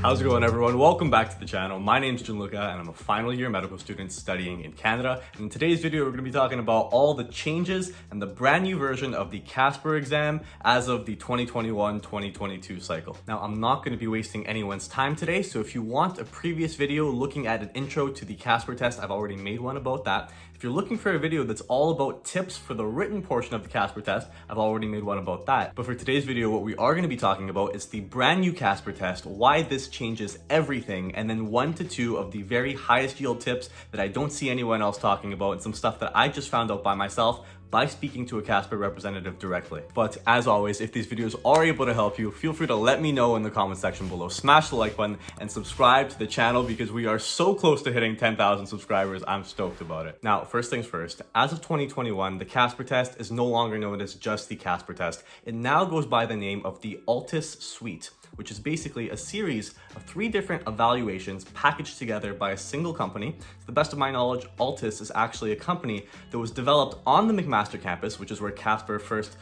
How's it going, everyone? Welcome back to the channel. My name's Gianluca and I'm a final year medical student studying in Canada. And in today's video, we're going to be talking about all the changes and the brand new version of the CASPer exam as of the 2021-2022 cycle. Now, I'm not going to be wasting anyone's time today, so if you want a previous video looking at an intro to the CASPer test, I've already made one about that. If you're looking for a video that's all about tips for the written portion of the CASPer test, I've already made one about that. But for today's video, what we are going to be talking about is the brand new CASPer test, why this changes everything, and then 1 to 2 of the very highest yield tips that I don't see anyone else talking about, and some stuff that I just found out by myself by speaking to a CASPer representative directly. But as always, if these videos are able to help you, feel free to let me know in the comment section below. Smash the like button and subscribe to the channel because we are so close to hitting 10,000 subscribers. I'm stoked about it. Now, first things first, as of 2021, the CASPer test is no longer known as just the CASPer test. It now goes by the name of the Altus Suite, which is basically a series of 3 different evaluations packaged together by a single company. To the best of my knowledge, Altus is actually a company that was developed on the McMaster campus, which is where CASPer first,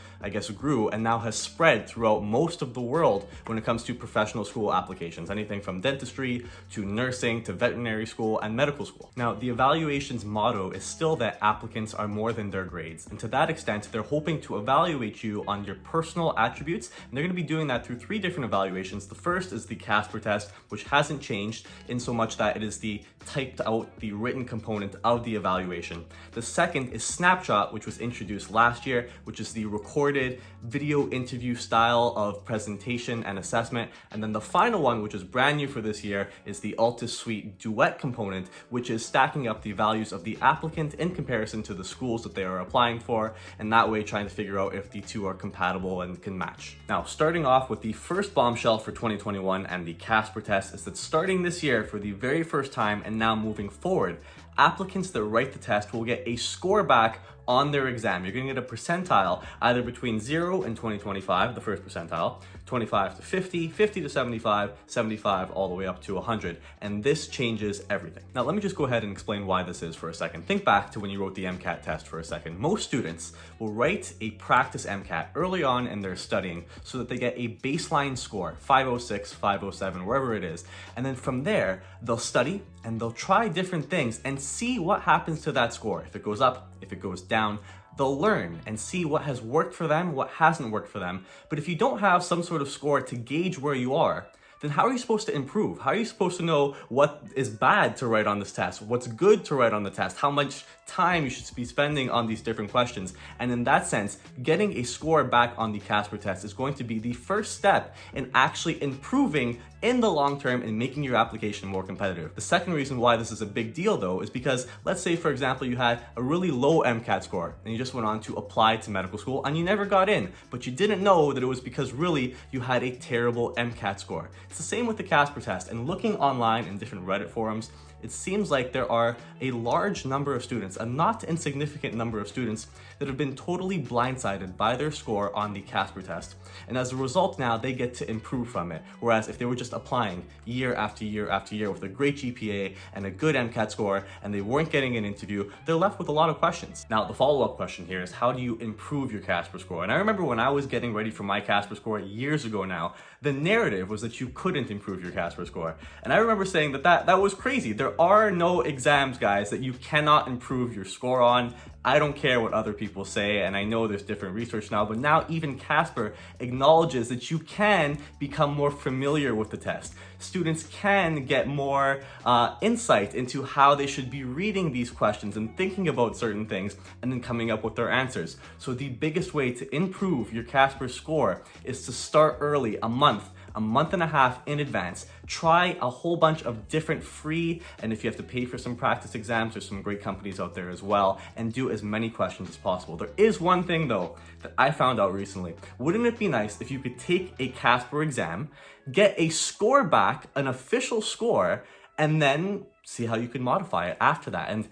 grew, and now has spread throughout most of the world when it comes to professional school applications, anything from dentistry to nursing to veterinary school and medical school. Now, the evaluation's motto is still that applicants are more than their grades, and to that extent, they're hoping to evaluate you on your personal attributes, and they're going to be doing that through 3 different evaluations. The first is the CASPer test, which hasn't changed in so much that it is the typed out, the written component of the evaluation. The second is SnapShot, which was introduced last year, which is the recorded video interview style of presentation and assessment. And then the final one, which is brand new for this year, is the Altus Suite Duet component, which is stacking up the values of the applicant in comparison to the schools that they are applying for, and that way trying to figure out if the two are compatible and can match. Now, starting off with the first bombshell for 2021 and the CASPer test is that starting this year for the very first time and now moving forward, applicants that write the test will get a score back on their exam. You're going to get a percentile either between 0 and 2025, the first percentile, 25 to 50, 50 to 75, 75 all the way up to 100. And this changes everything. Now, let me just go ahead and explain why this is for a second. Think back to when you wrote the MCAT test for a second. Most students will write a practice MCAT early on in their studying so that they get a baseline score, 506, 507, wherever it is. And then from there, they'll study and they'll try different things and see what happens to that score. If it goes up, if it goes down, they'll learn and see what has worked for them, what hasn't worked for them. But if you don't have some sort of score to gauge where you are, then how are you supposed to improve? How are you supposed to know what is bad to write on this test? What's good to write on the test? How much time you should be spending on these different questions? And in that sense, getting a score back on the CASPer test is going to be the first step in actually improving in the long term and making your application more competitive. The second reason why this is a big deal, though, is because let's say, for example, you had a really low MCAT score and you just went on to apply to medical school and you never got in, but you didn't know that it was because really you had a terrible MCAT score. It's the same with the CASPer test, and looking online in different Reddit forums, it seems like there are a large number of students, a not insignificant number of students, that have been totally blindsided by their score on the CASPer test. And as a result now, they get to improve from it. Whereas if they were just applying year after year after year with a great GPA and a good MCAT score, and they weren't getting an interview, they're left with a lot of questions. Now, the follow-up question here is, how do you improve your CASPer score? And I remember when I was getting ready for my CASPer score years ago now, the narrative was that you couldn't improve your CASPer score. And I remember saying that was crazy. There are no exams, guys, that you cannot improve your score on. I don't care what other people say, and I know there's different research now, but now even CASPer acknowledges that you can become more familiar with the test. Students can get more insight into how they should be reading these questions and thinking about certain things and then coming up with their answers. So the biggest way to improve your CASPer score is to start early, a month and a half in advance. Try a whole bunch of different free, and if you have to pay for some practice exams, there's some great companies out there as well, and do as many questions as possible. There is one thing though that I found out recently. Wouldn't it be nice if you could take a CASPer exam, get a score back, an official score, and then see how you can modify it after that? And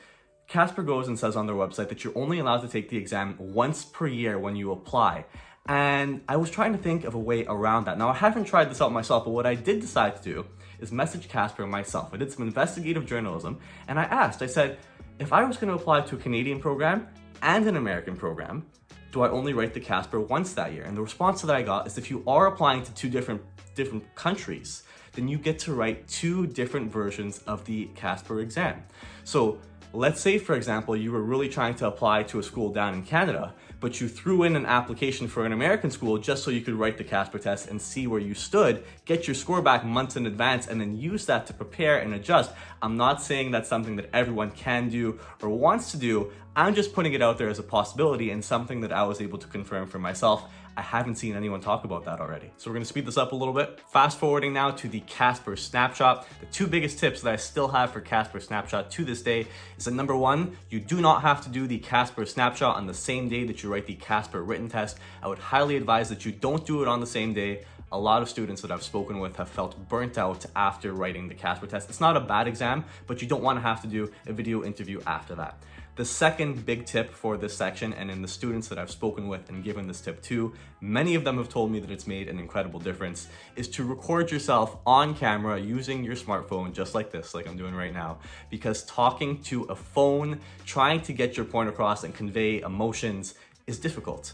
CASPer goes and says on their website that you're only allowed to take the exam once per year when you apply. And I was trying to think of a way around that. Now, I haven't tried this out myself, but what I did decide to do is message CASPer myself. I did some investigative journalism, and I said, if I was going to apply to a Canadian program and an American program, do I only write the CASPer once that year? And the response that I got is if you are applying to 2 different different countries, then you get to write 2 different versions of the CASPer exam. So let's say, for example, you were really trying to apply to a school down in Canada, but you threw in an application for an American school just so you could write the CASPer test and see where you stood, get your score back months in advance, and then use that to prepare and adjust. I'm not saying that's something that everyone can do or wants to do. I'm just putting it out there as a possibility and something that I was able to confirm for myself. I haven't seen anyone talk about that already. So we're gonna speed this up a little bit. Fast forwarding now to the CASPer Snapshot. The 2 biggest tips that I still have for CASPer Snapshot to this day is that number 1, you do not have to do the CASPer Snapshot on the same day that you write the CASPer written test. I would highly advise that you don't do it on the same day. A lot of students that I've spoken with have felt burnt out after writing the CASPer test. It's not a bad exam, but you don't want to have to do a video interview after that. The second big tip for this section, and in the students that I've spoken with and given this tip to, many of them have told me that it's made an incredible difference, is to record yourself on camera using your smartphone, just like this, like I'm doing right now. Because talking to a phone, trying to get your point across and convey emotions is difficult.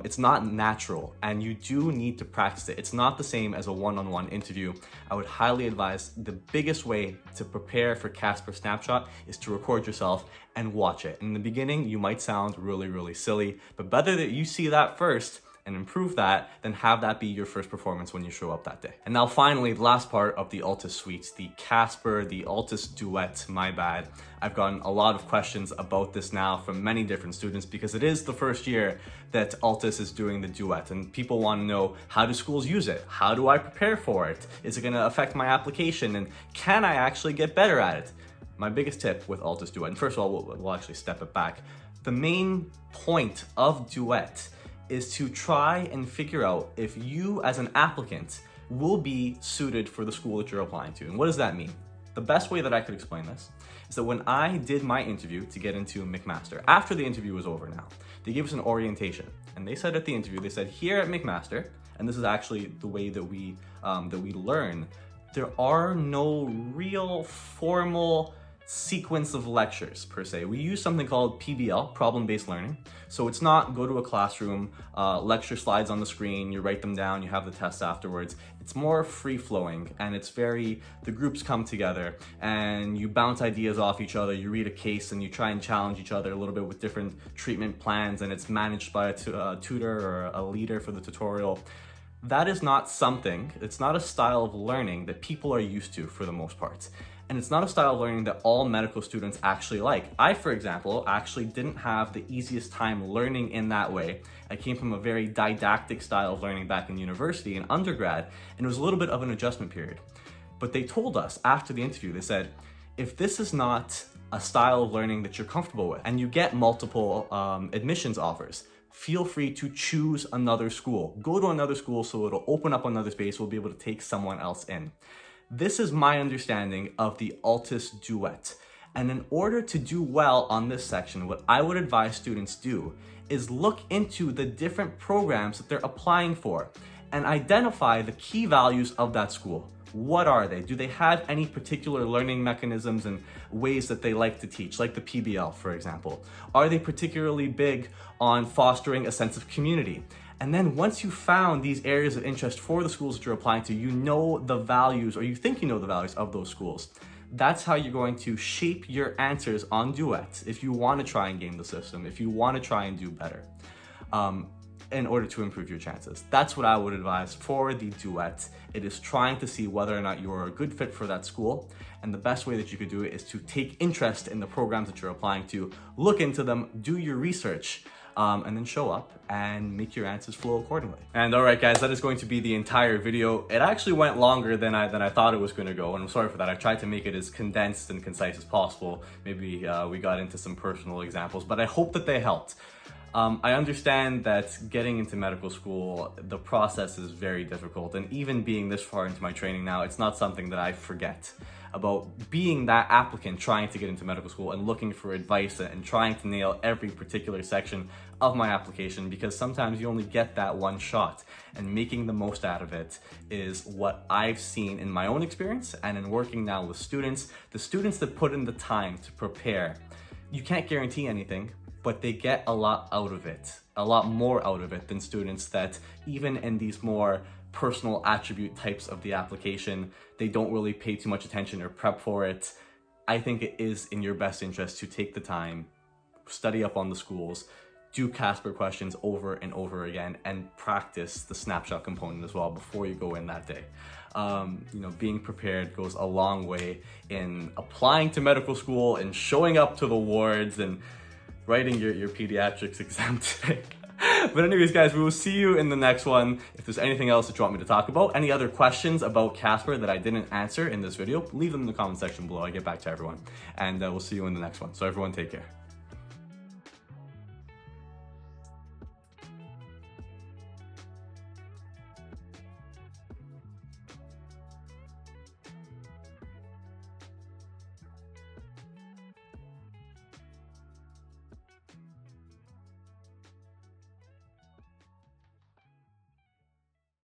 It's not natural, and you do need to practice it. It's not the same as a one-on-one interview. I would highly advise the biggest way to prepare for CASPer Snapshot is to record yourself and watch it. In the beginning, you might sound really, really silly, but better that you see that first and improve that than have that be your first performance when you show up that day. And now finally, the last part of the Altus Suite, the CASPer, the Altus Duet, my bad. I've gotten a lot of questions about this now from many different students because it is the first year that Altus is doing the Duet, and people want to know, how do schools use it? How do I prepare for it? Is it going to affect my application? And can I actually get better at it? My biggest tip with Altus Duet, and first of all, we'll actually step it back. The main point of Duet is to try and figure out if you as an applicant will be suited for the school that you're applying to. And what does that mean? The best way that I could explain this is that when I did my interview to get into McMaster, after the interview was over now, they gave us an orientation. And they said at the interview, they said, here at McMaster, and this is actually the way that we learn, there are no real formal sequence of lectures per se. We use something called PBL, problem-based learning. So it's not go to a classroom, lecture slides on the screen, you write them down, you have the test afterwards. It's more free-flowing, and it's very, the groups come together and you bounce ideas off each other, you read a case and you try and challenge each other a little bit with different treatment plans, and it's managed by a tutor or a leader for the tutorial. That is not something, it's not a style of learning that people are used to for the most part. And it's not a style of learning that all medical students actually like. I, for example, actually didn't have the easiest time learning in that way. I came from a very didactic style of learning back in university and undergrad, and it was a little bit of an adjustment period. But they told us after the interview, they said, if this is not a style of learning that you're comfortable with, and you get multiple admissions offers, feel free to choose another school. Go to another school so it'll open up another space, we'll be able to take someone else in. This is my understanding of the Altus Duet. And in order to do well on this section, what I would advise students do is look into the different programs that they're applying for and identify the key values of that school. What are they? Do they have any particular learning mechanisms and ways that they like to teach, like the PBL, for example? Are they particularly big on fostering a sense of community? And then once you found these areas of interest for the schools that you're applying to, you know the values, or you think you know the values of those schools. That's how you're going to shape your answers on Duet if you want to try and game the system, if you want to try and do better, in order to improve your chances. That's what I would advise for the Duet. It is trying to see whether or not you're a good fit for that school. And the best way that you could do it is to take interest in the programs that you're applying to, look into them, do your research, and then show up and make your answers flow accordingly. And all right, guys, that is going to be the entire video. It actually went longer than I thought it was going to go, and I'm sorry for that. I tried to make it as condensed and concise as possible. Maybe we got into some personal examples, but I hope that they helped. I understand that getting into medical school, the process is very difficult, and even being this far into my training now, it's not something that I forget about being that applicant trying to get into medical school and looking for advice and trying to nail every particular section of my application, because sometimes you only get that one shot, and making the most out of it is what I've seen in my own experience and in working now with students. The students that put in the time to prepare, you can't guarantee anything, but they get a lot out of it, a lot more out of it than students that even in these more personal attribute types of the application. They don't really pay too much attention or prep for it. I think it is in your best interest to take the time, study up on the schools, do CASPer questions over and over again, and practice the snapshot component as well before you go in that day. Being prepared goes a long way in applying to medical school and showing up to the wards and writing your pediatrics exam today. But anyways, guys, we will see you in the next one. If there's anything else that you want me to talk about, any other questions about CASPer that I didn't answer in this video, leave them in the comment section below. I get back to everyone. And we'll see you in the next one. So everyone, take care.